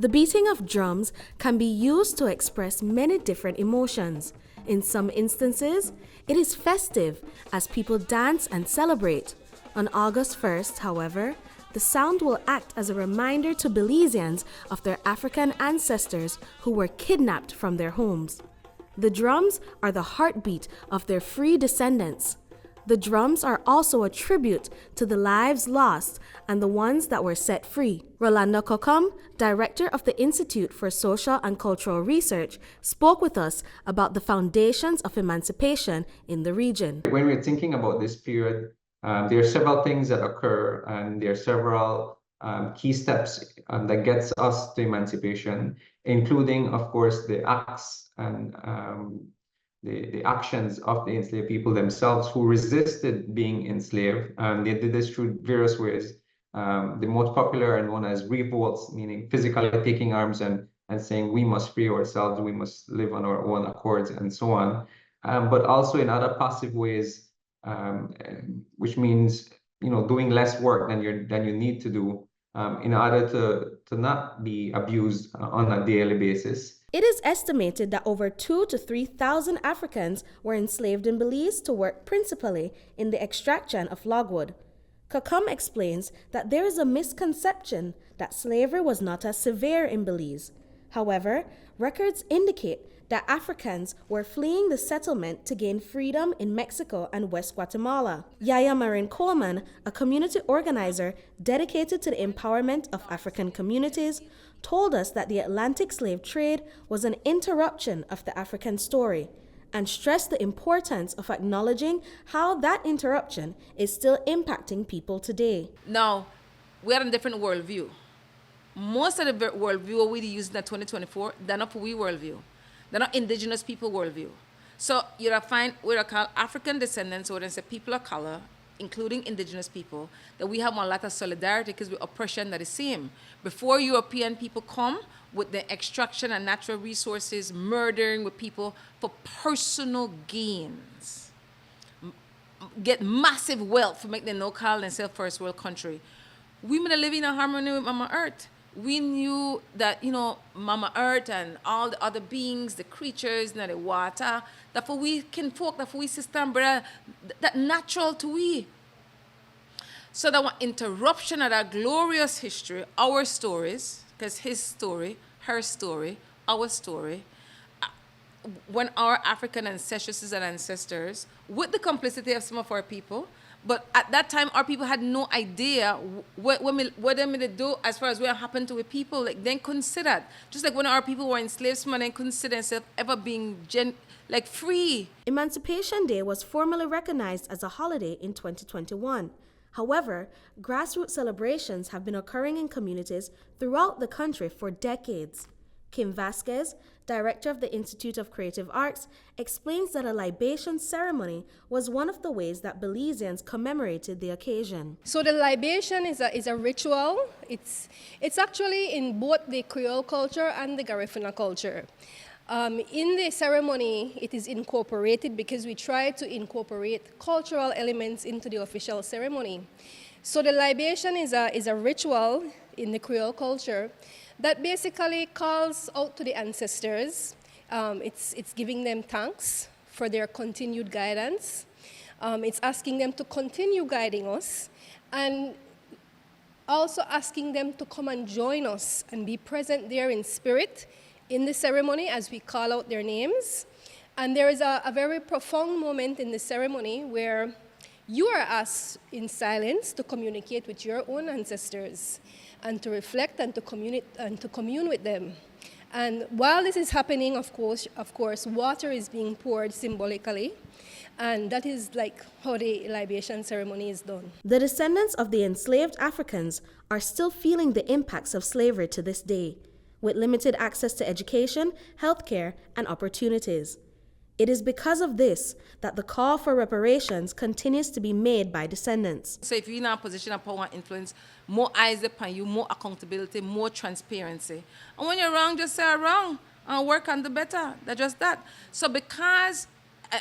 The beating of drums can be used to express many different emotions. In some instances, it is festive as people dance and celebrate. On August 1st, however, the sound will act as a reminder to Belizeans of their African ancestors who were kidnapped from their homes. The drums are the heartbeat of their free descendants. The drums are also a tribute to the lives lost and the ones that were set free. Rolando Kokum, director of the Institute for Social and Cultural Research, spoke with us about the foundations of emancipation in the region. When we're thinking about this period, there are several things that occur, and there are several key steps that gets us to emancipation, including, of course, the acts and the actions of the enslaved people themselves who resisted being enslaved. They did this through various ways. The most popular and known as revolts, meaning physically taking arms and saying we must free ourselves, we must live on our own accords, and so on. But also in other passive ways, which means doing less work than you need to do in order to not be abused on a daily basis. It is estimated that over 2,000 to 3,000 Africans were enslaved in Belize to work principally in the extraction of logwood. Kokum explains that there is a misconception that slavery was not as severe in Belize. However, records indicate that Africans were fleeing the settlement to gain freedom in Mexico and West Guatemala. Yaya Marin Coleman, a community organizer dedicated to the empowerment of African communities, told us that the Atlantic slave trade was an interruption of the African story and stressed the importance of acknowledging how that interruption is still impacting people today. Now, we are in a different worldview. Most of the worldview we use in 2024, they're not we worldview. They're not indigenous people worldview. So you'll find what I call African descendants, or say people of color, including indigenous people, that we have a lot of solidarity because we're oppression that is same. Before European people come with the extraction and natural resources, murdering with people for personal gains, get massive wealth to make them no-call and self-first world country. Women are living in harmony with Mama Earth. We knew that, Mama Earth and all the other beings, the creatures, the water, that for we can folk, that for we system, brother, that natural to we. So that one interruption of that glorious history, our stories, because his story, her story, our story, when our African ancestresses and ancestors, with the complicity of some of our people, but at that time, our people had no idea what they made do as far as what happened to the people. Like, then considered, just like when our people were enslaved, someone then considered themselves ever being free. Emancipation Day was formally recognized as a holiday in 2021. However, grassroots celebrations have been occurring in communities throughout the country for decades. Kim Vasquez, director of the Institute of Creative Arts, explains that a libation ceremony was one of the ways that Belizeans commemorated the occasion. So the libation is a ritual. It's actually in both the Creole culture and the Garifuna culture. In the ceremony, it is incorporated because we try to incorporate cultural elements into the official ceremony. So the libation is a ritual in the Creole culture that basically calls out to the ancestors. It's giving them thanks for their continued guidance. It's asking them to continue guiding us, and also asking them to come and join us and be present there in spirit in the ceremony as we call out their names. And there is a very profound moment in the ceremony where you are asked in silence to communicate with your own ancestors and to reflect and to commune with them. And while this is happening, of course, water is being poured symbolically, and that is like how the libation ceremony is done. The descendants of the enslaved Africans are still feeling the impacts of slavery to this day, with limited access to education, healthcare, and opportunities. It is because of this that the call for reparations continues to be made by descendants. So if you're in a position of power and influence, more eyes upon you, more accountability, more transparency. And when you're wrong, just say I'm wrong and work on the better. That's just that. So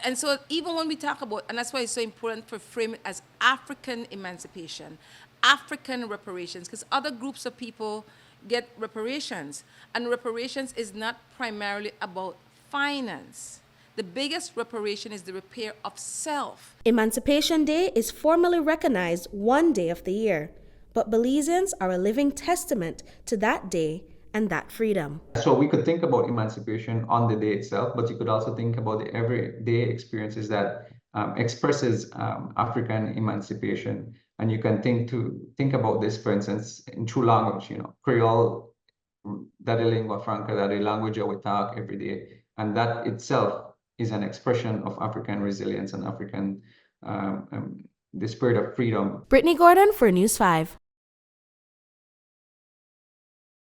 and so even when we talk about, and that's why it's so important to frame it as African emancipation, African reparations, because other groups of people, get reparations. And reparations is not primarily about finance. The biggest reparation is the repair of self. Emancipation Day is formally recognized one day of the year, but Belizeans are a living testament to that day and that freedom. So we could think about emancipation on the day itself, but you could also think about the everyday experiences that expresses African emancipation. And you can think about this, for instance, in true language, Creole, that is lingua franca, that is language that we talk every day. And that itself is an expression of African resilience and African, the spirit of freedom. Britney Gordon for News 5.